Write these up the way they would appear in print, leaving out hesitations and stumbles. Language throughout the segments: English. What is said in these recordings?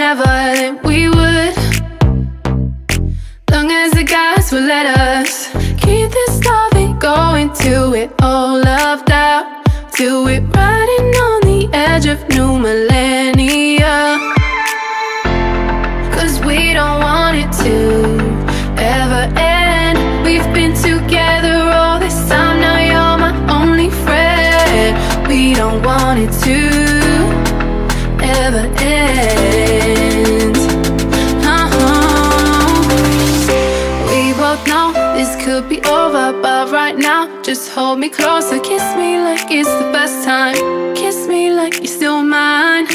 never, then we would. Long as the guys will let us keep this loving going till we're all loved out, till we're riding on the edge of new millennia. Cause we don't want it to ever end. We've been together all this time, now you're my only friend. We don't want it to ever end. We both know this could be over, but right now just hold me closer. Kiss me like it's the best time. Kiss me like you're still mine.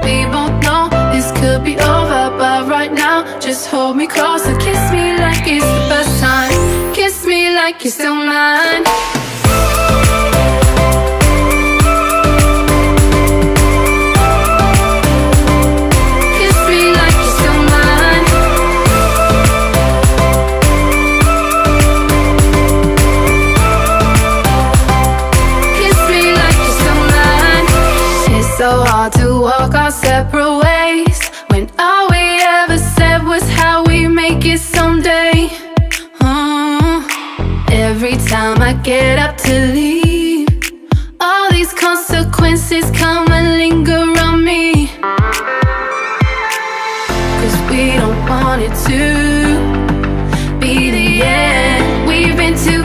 We both know this could be over, but right now just hold me closer. Kiss me like it's the best time. Kiss me like you're still mine. So hard to walk our separate ways when all we ever said was how we make it someday. Every time I get up to leave, all these consequences come and linger on me. Cause we don't want it to be the end. We've been too